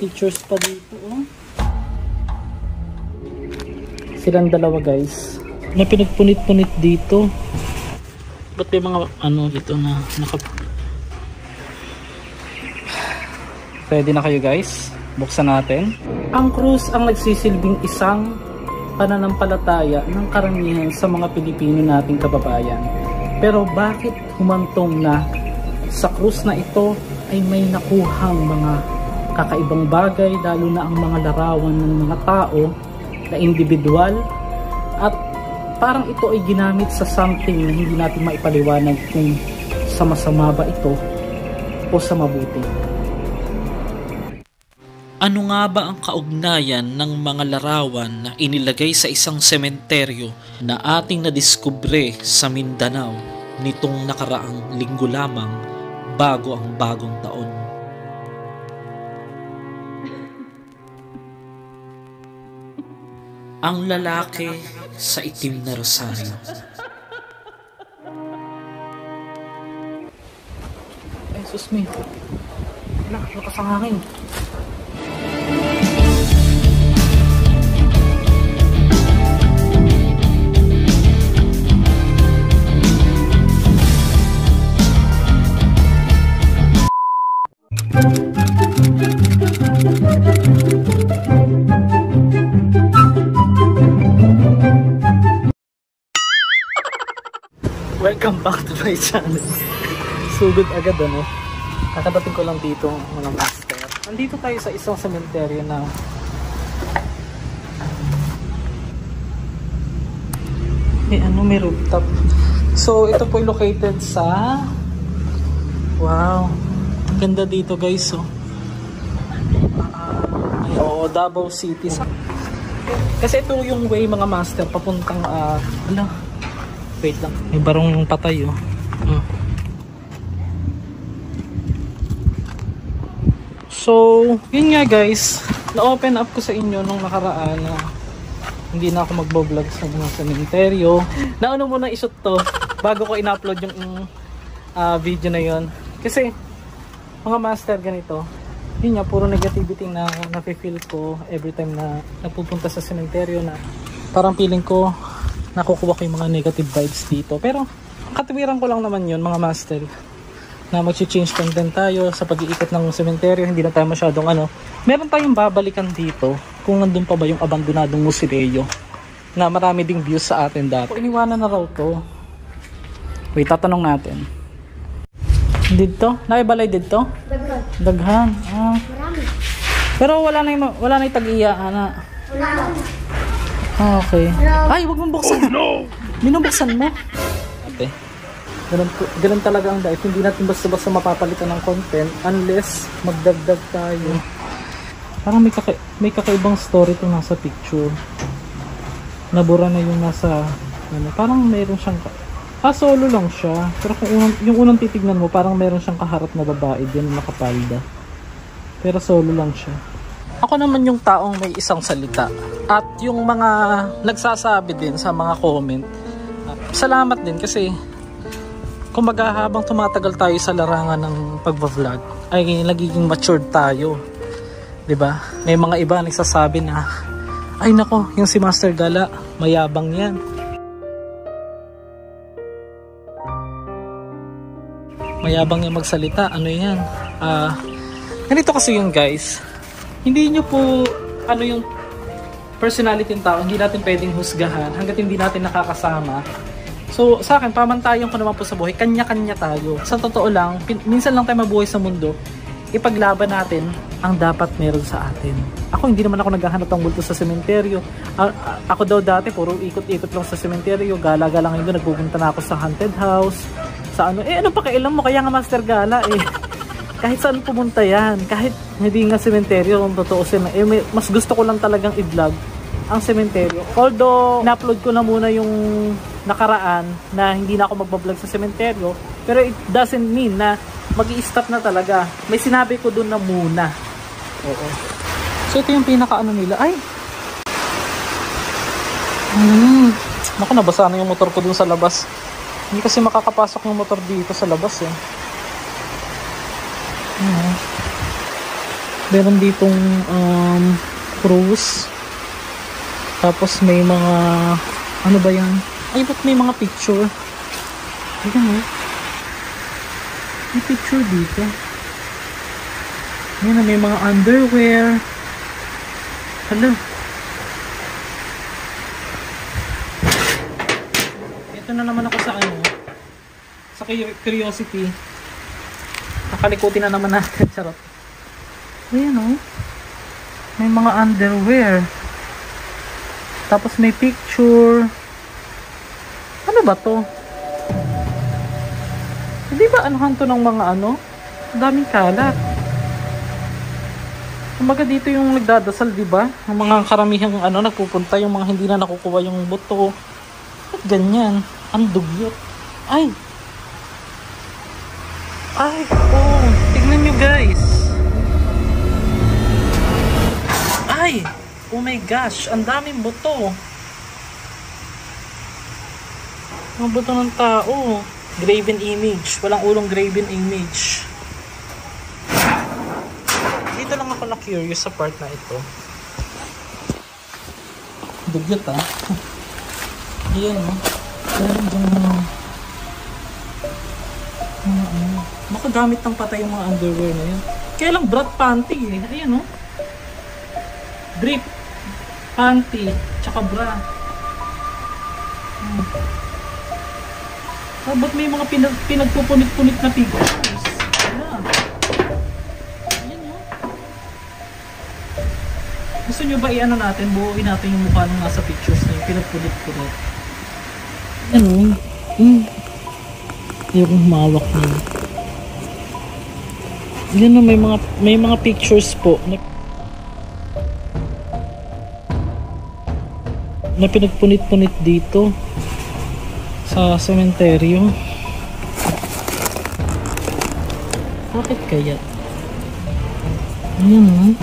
pictures pa dito. Oh. Silang dalawa guys. Na pinagpunit-punit dito. Ba't may mga ano dito na Ready na kayo guys? Buksan natin. Ang krus ang nagsisilbing isang pananampalataya ng karamihan sa mga Pilipino nating kababayan. Pero bakit humantong na sa krus na ito ay may nakuhang mga kakaibang bagay, lalo na ang mga larawan ng mga tao na individual, at parang ito ay ginamit sa something na hindi natin maipaliwanag kung sa masama ba ito o sa mabuti. Ano nga ba ang kaugnayan ng mga larawan na inilagay sa isang sementeryo na ating nadiskubre sa Mindanao nitong nakaraang linggo lamang bago ang bagong taon? Ang lalaki sa itim na rosaryo. Ay, sus me. Lakas ang hangin. Welcome back to my channel. Sugod agad ano. Kakadating ko lang dito mga master. Nandito tayo sa isang sementeryo na may rooftop. So ito po located sa ganda dito guys. Davao City. Kasi ito yung way mga master papuntang wait lang, may barong patay oh. So yun nga guys, na-open up ko sa inyo nung nakaraan na hindi na ako magbo-vlog sa mga sementeryo. Nauna muna i-shoot to bago ko in-upload yung video na yon. Kasi mga master ganito, yun nga, puro negativity na nafe-feel ko every time na napupunta sa sementeryo, na parang feeling ko nakukuha ko yung mga negative vibes dito. Pero katuwiran ko lang naman yun mga master, na mag-change content tayo sa pag-iikot ng sementeryo. Hindi na tayo masyadong meron tayong babalikan dito kung nandun pa ba yung abandonadong musileo na marami ding views sa atin dati. Iniwanan na raw to. Wait, tatanong natin. Dito? Naibalay dito? Daghan. Marami. Pero wala na yung tag-iya na. Wala. Okay. Ay, wag mong buksan. Oh, no! Binubuksan mo. Ate. Ganun talaga ang diet. Hindi natin basta-basta mapapalitan ng content unless magdagdag tayo. Parang may kakaibang story itong nasa picture. Nabura na yung nasa parang meron siyang solo lang siya. Pero kung yung unang titignan mo, parang meron siyang kaharap na babae din na nakapalda. Pero solo lang siya. Ako naman yung taong may isang salita. At yung mga nagsasabi din sa mga comment, salamat din kasi kumbaga habang tumatagal tayo sa larangan ng pagba-vlog ay nagiging matured tayo. 'Di ba? May mga iba nagsasabi na ay nako, yung si Master Gala, mayabang 'yan. Mayabang yung magsalita, ano 'yan? Ganito kasi yung guys. Hindi nyo po yung personality ng tao, hindi natin pwedeng husgahan hanggat hindi natin nakakasama. So sa akin, pamantayan ko naman po sa buhay, kanya-kanya tayo. Sa totoo lang, minsan lang tayo mabuhay sa mundo, ipaglaban natin ang dapat meron sa atin. Ako, hindi naman ako naghahanap ng multo sa sementeryo. Ako daw dati, puro ikot-ikot lang sa sementeryo, gala-gala ngayon doon, nagpupunta na ako sa haunted house, sa ano pakialam mo, kaya nga Master Gala kahit saan pumunta yan, kahit hindi nga sementeryo, kung totoo sila, mas gusto ko lang talagang i-vlog ang sementeryo. Although, na-upload ko na muna yung nakaraan na hindi na ako magbablog sa sementeryo, pero it doesn't mean na mag-i-stop na talaga. May sinabi ko dun na muna. Oo. So, ito yung pinaka-ano nila. Ay! Naku, nabasa na yung motor ko dun sa labas. Hindi kasi makakapasok yung motor dito sa labas eh. Meron ditong cruise. Tapos may mga ano ba yan? Ay, ba't may mga picture? Ayan o. May picture dito. Ayan, may mga underwear. Hala. Ito na naman ako sa ano. Sa curiosity. Nakalikutin na naman natin. Charot. Ayan o. May mga underwear. Tapos may picture. Ano ba to? Hindi ba anuhan to ng mga ano? Daming kalat. Kumbaga dito yung nagdadasal, di ba? Ang mga karamihang ano nagpupunta, yung mga hindi na nakukuha yung buto. At ganyan. Ang dugyot. Ay! Ay! Oh! Tignan nyo guys! Ay! Oh my gosh! Ang daming buto! Mga buto ng tao. Graven image. Walang ulong graven image. Dito lang ako na-curious sa part na ito. Dugyot ah. Ayan o. Meron dyan makagamit ng patay yung mga underwear na yun. Kaya lang brat panty eh. Ayan o. Drip. Panty. Tsaka bra. Ba't may mga pinagpupunit-punit na pictures? Ayan. Ayan o. Gusto nyo ba i-ano natin? Buuin natin yung mukha ng nasa pictures na yung pinagpunit-punit. Ayan o. Yung humawak na. Ayan o. May mga pictures po na pinagpunit-punit dito sa sementeryo. Bakit kaya? Ayan o.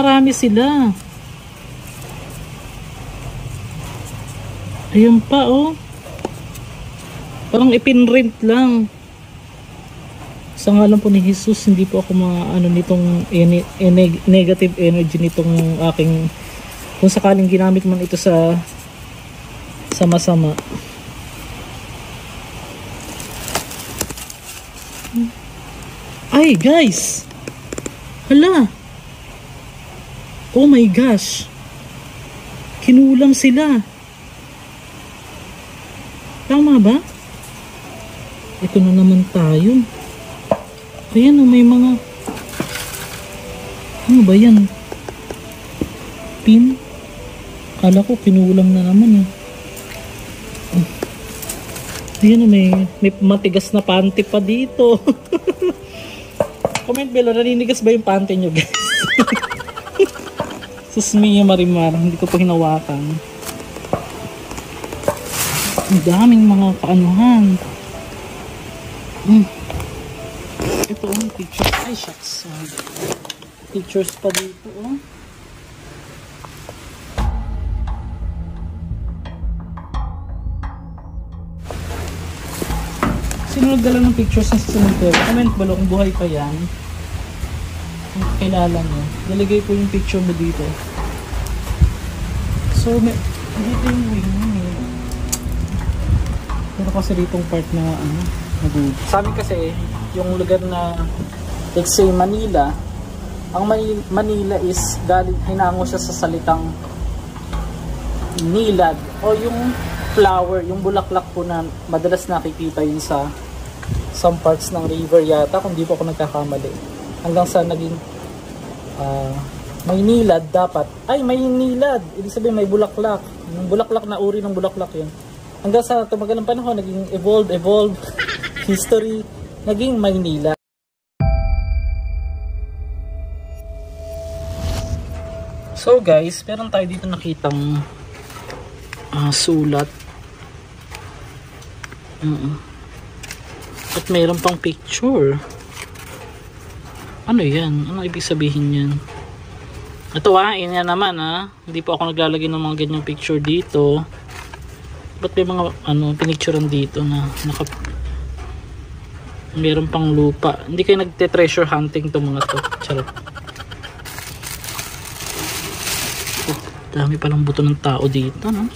Marami sila. Ayun pa oh. Parang ipinrint lang. Sa ngalan po ni Jesus, hindi po ako ano nitong negative energy nitong aking, kung sakaling ginamit man ito sa masama. Ay guys. Hala. Oh my gosh. Kinulam sila. Tama ba? Ito na naman tayo. Ayan o, may mga... Ano ba yan? Pin? Kala ko kinulam na naman eh. Ayan o, may matigas na panty pa dito. Comment below, naninigas ba yung panty nyo guys? Sus mia marimar, hindi ko pa hinawakan. Ang daming mga kaanuhan. Ito ang pictures. Ay shucks. Pictures pa dito oh. Sino nagdala ng pictures sa cemetery? Comment below kung buhay pa yan. Kung kilala mo, nalagay ko yung picture mo dito. So, dito yung wing eh. Pero kasi ditong part na nag-good. Sa amin kasi, yung lugar na let's say Manila, ang Manila is galing, hinango siya sa salitang nilad o yung flower, yung bulaklak po na madalas nakikita yun sa some parts ng river yata, kung di po ako nagkakamali. Hanggang sa naging may nilad dapat. Ay, may nilad. Ibig sabihin may bulaklak. Yung bulaklak na uri ng bulaklak yun. Hanggang sa tumagal ng panahon, naging evolve history, naging may nilad. So guys, meron tayo dito nakitang sulat. At mayroon pang picture. Ano yan? Ano ibig sabihin yan? Ito yun yan naman Hindi po ako naglalagay ng mga ganyang picture dito. Ba't may mga pinicturean dito na mayroon pang lupa. Hindi kayo nagte-treasure hunting to mga to. Charot. Dami palang buto ng tao dito, no?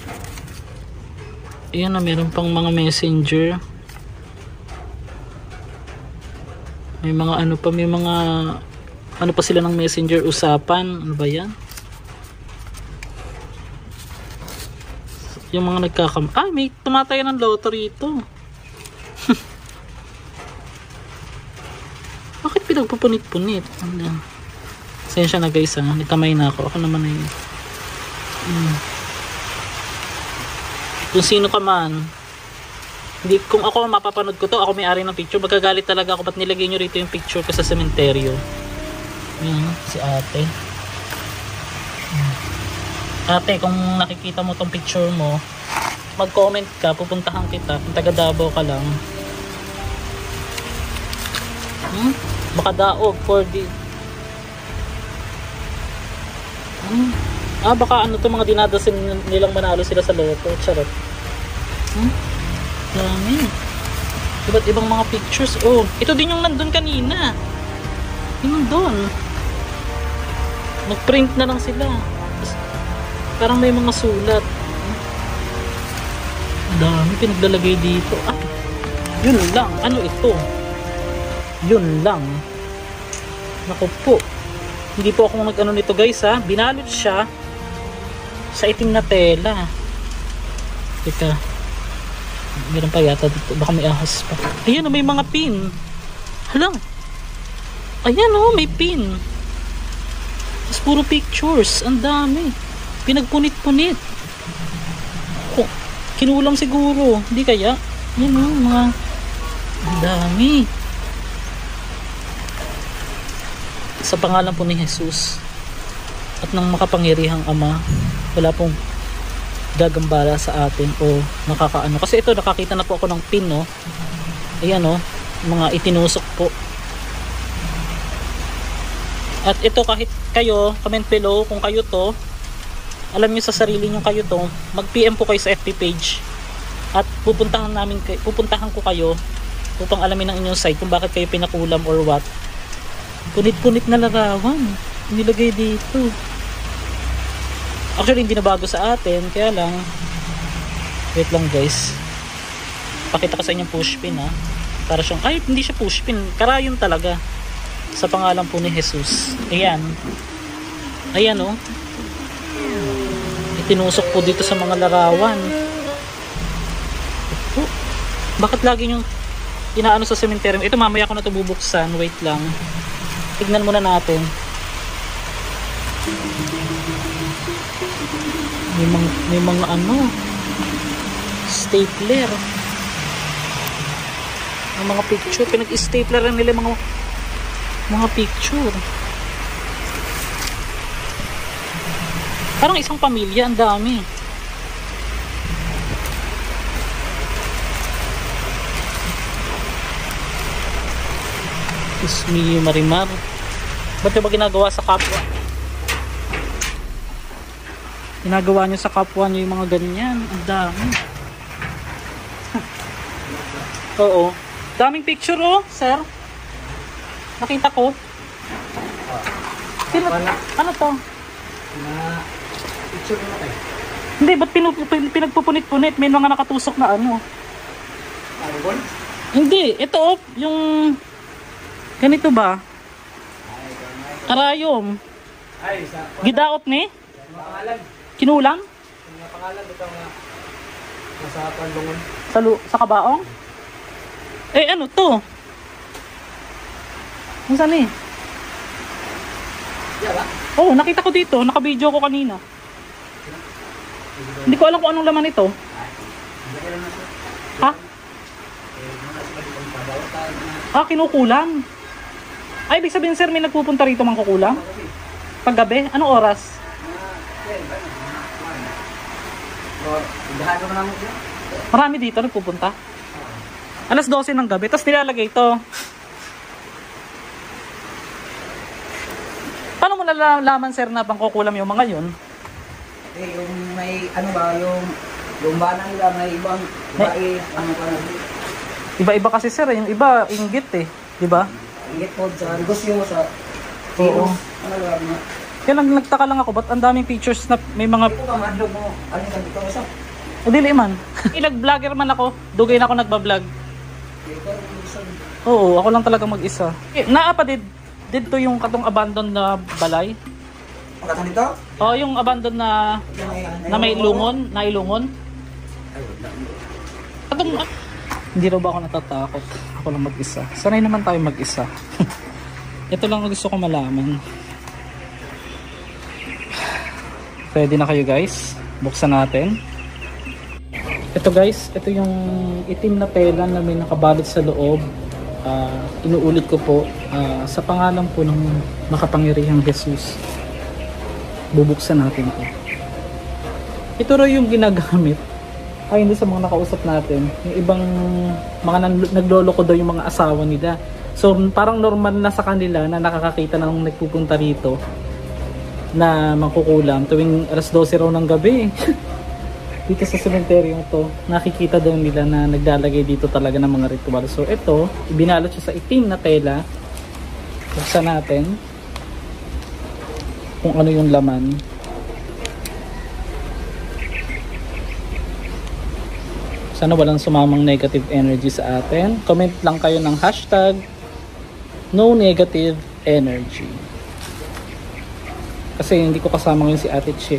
Ayan mayroon pang mga messenger. May mga may mga pa sila ng messenger usapan. Ano ba yan? Yung mga may tumataya ng loto rito. Bakit pinagpupunit-punit? Sensya na guys nitamay na ako. Ako naman kung sino ka man, hindi, kung ako mapapanood ko to, ako may-ari ng picture, magagalit talaga ako. Ba't nilagay nyo rito yung picture ko sa sementeryo? Yan, si ate. Ate, kung nakikita mo tong picture mo, mag-comment ka, pupuntahan kita. Kung taga Davao ka lang, baka daog for the baka to mga dinadasin nilang manalo sila sa loto. Charot. Dami. Iba't ibang mga pictures. Ito din yung nandun kanina. Yung nandun. Nag-print na lang sila. Parang may mga sulat. Dami pinaglalagay dito. Yun lang. Ano ito? Yun lang. Naku po. Hindi po ako nag-ano nito guys Binalot siya sa itim na tela. Teka. Meron pa yata dito. Baka may ahas pa. Ayan may mga pin. Halang. Ayan may pin. Tapos puro pictures. Ang dami. Pinagpunit-punit. Kinulang siguro. Hindi kaya. Ayan mga. Ang dami. Sa pangalan po ni Jesus at ng makapangyarihang Ama, wala pong gagambala sa atin o nakakaano. Kasi ito, nakakita na po ako ng pin, Ayan, mga itinusok po. At ito, kahit kayo, comment below kung kayo to, alam nyo sa sarili nyo kayo to, mag-PM po kayo sa FB page. At pupuntahan ko kayo upang alamin ng inyong site kung bakit kayo pinakulam or what. Punit-punit na larawan nilagay dito. Actually hindi na bago sa atin, kaya lang wait lang guys, pakita ko sa inyo pushpin para siyang, hindi siya pushpin, karayom talaga sa pangalan po ni Jesus. Ayan itinusok po dito sa mga larawan. Bakit lagi yung inaano sa cemetery? Ito mamaya ko na ito bubuksan, wait lang, tignan muna natin. May mga stapler. Ang mga picture, pinag-stapler nila mga picture. Parang isang pamilya, ang dami. Ismi Marimar. Ba't ba ginagawa sa kapwa? Ginagawa nyo sa kapwa nyo yung mga ganyan. Ang dami. Oo. Daming picture sir. Nakita ko. Ano to? Picture mo kayo. Hindi, ba't pinagpupunit-punit? May mga nakatusok na Arbon? Hindi, ito yung ganito ba? Karayom. Gidaot ni? Kinulang? Pangalan ito nga. Nasa Panlungon. Sa Kabaong? Ano to? Saan nakita ko dito. Naka-video ko kanina. Hindi ko alam kung anong laman ito. Kinukulang. Ibig sabihin sir, may nagpupunta rito mangkukulang? Paggabi? Anong oras? Marami dito nagpupunta? Alas 12 ng gabi, tapos nilalagay ito. Paano mo nalalaman, sir, na pangkukulam yung mga yun? Eh, yung may, ano ba, yung bana nila, may ibang, ano ka na. Iba-iba kasi, sir, yung iba, inggit eh. Diba? Inggit po sa negosyo mo sa... Oo. Ano ba mo? Kaya lang, nagtaka lang ako, ba't ang daming pictures na may mga... Ito ka, madlog mo. Ano ka dito isa? O dili man. Ilag-vlogger man ako, dugay na ako nagbablog. Oo, ako lang talaga mag-isa. Naa pa dito yung katong abandon na balay. Ang dito? Oo, yung abandon na may lungon, na ilungon. Katong, hindi raw ba ako natatakot? Ako lang mag-isa. Sanay naman tayo mag-isa. Ito lang ang gusto ko malaman. Ready na kayo guys? Buksan natin. Ito guys, ito yung itim na tela na may nakabalot sa loob. Inuulit ko po, sa pangalan po ng makapangyarihang Jesus. Bubuksan natin ito. Ito raw yung ginagamit. Ay, hindi sa mga nakausap natin. Yung ibang mga nagloloko daw yung mga asawa nila. So parang normal na sa kanila na nakakakita na nung nagpupunta rito na mangkukulam tuwing alas 12 raw ng gabi. Dito sa sementeryo to, nakikita daw nila na naglalagay dito talaga ng mga ritual. So ito, ibinalot siya sa itim na tela. Buksan natin kung ano yung laman. Sana walang sumamang negative energy sa atin. Comment lang kayo ng hashtag no negative energy. Kasi hindi ko kasama ngayon si Ate Che.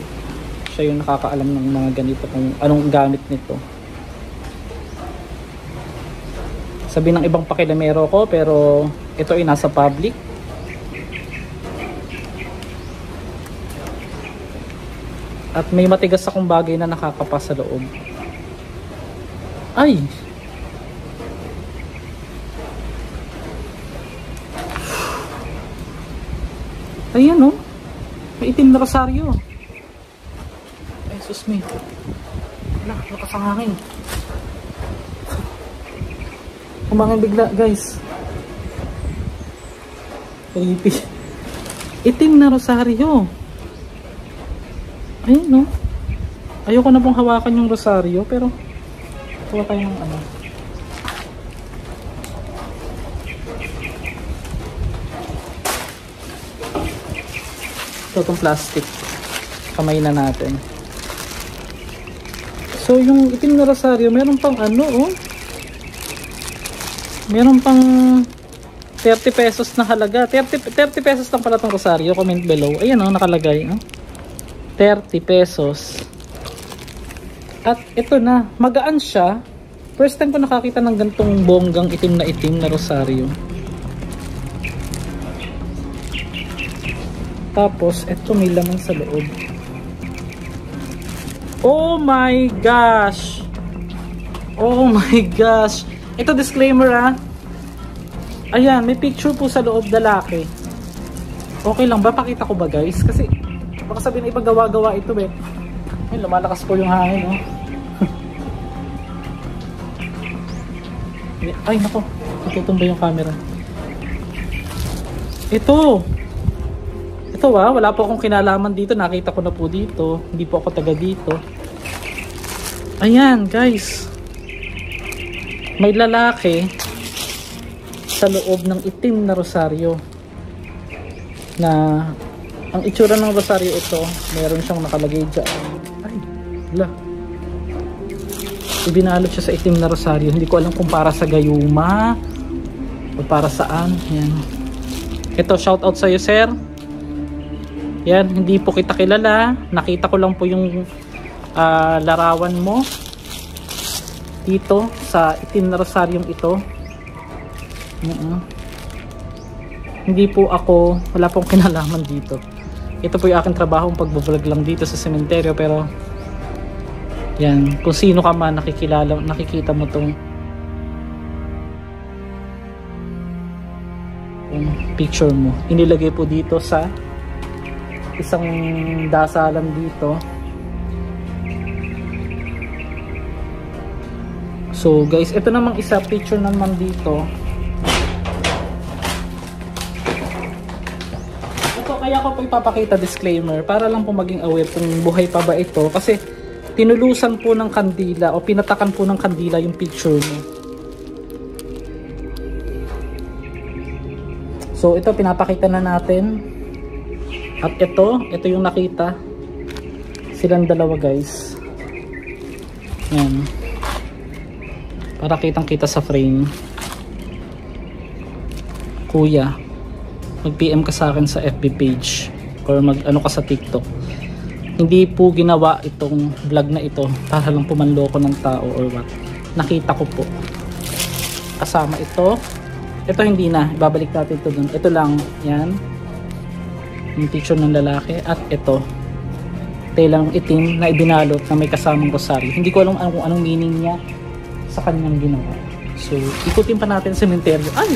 Siya yung nakakaalam ng mga ganito kung anong gamit nito. Sabi ng ibang pakilamero ko, pero ito ay nasa public. At may matigas akong bagay na nakakapa sa loob. Ay! Ayan oh. May itim na rosaryo. Ay, sus me. Wala, lakas ang hangin. Kumangin bigla, guys. Creepy. Itim na rosaryo. Ayun, no? Ayoko na pong hawakan yung rosaryo, pero kuha tayo ng ano. Ito itong plastic. Kamay na natin. So, yung itim na rosaryo, meron pang ano, oh. Meron pang 30 pesos na halaga. 30 pesos lang pala itong rosaryo. Comment below. Ayan, oh, nakalagay, oh. 30 pesos. At ito na, magaan siya. First time ko nakakita ng gantong bonggang itim na rosaryo. Tapos, ito may laman sa loob. Oh my gosh! Oh my gosh! Ito disclaimer ah. Ayan, may picture po sa loob, lalaki. Okay lang ba? Pakita ko ba guys? Kasi baka sabihin na ibang gawa-gawa ito eh. Ay, lumalakas po yung hangin oh. Ay nako, itutumba yung camera. Ito wala po akong kinalaman dito. Nakita ko na po dito. Hindi po ako taga dito. Ayan guys, may lalaki sa loob ng itim na rosaryo na ang itsura ng rosaryo ito, meron siyang nakalagay dyan. Ay, wala. Ibinalot siya sa itim na rosaryo. Hindi ko alam kung para sa gayuma o para saan. Yan. Ito, shout out sa iyo sir. Yan, hindi po kita kilala. Nakita ko lang po yung larawan mo dito sa itim na rosaryong ito. Hindi po ako, wala pong kinalaman dito. Ito po yung aking trabaho, pagbablog lang dito sa sementeryo. Pero yan, kung sino ka man nakikilala, nakikita mo tong picture mo, inilagay po dito sa isang dasalan dito. So guys, ito namang isa picture naman dito. Ito kaya ko po ipapakita disclaimer para lang po maging aware kung buhay pa ba ito, kasi tinulusan po ng kandila o pinatakan po ng kandila yung picture mo. So ito pinapakita na natin. At ito yung nakita. Silang dalawa guys. Yan. Para kitang-kita sa frame. Kuya, mag-PM ka sa akin sa FB page or mag-ano ka sa TikTok. Hindi po ginawa itong vlog na ito para lang pumanloko ng tao or what. Nakita ko po. Kasama ito. Ito hindi na. Ibabalik natin ito dun. Ito lang. Yan. Yung picture ng lalaki. At ito. Telang itim na ibinalot na may kasamang rosaryo. Hindi ko alam kung anong meaning niya sa kanyang ginawa. So, ikutin pa natin sa cemetery. Ay!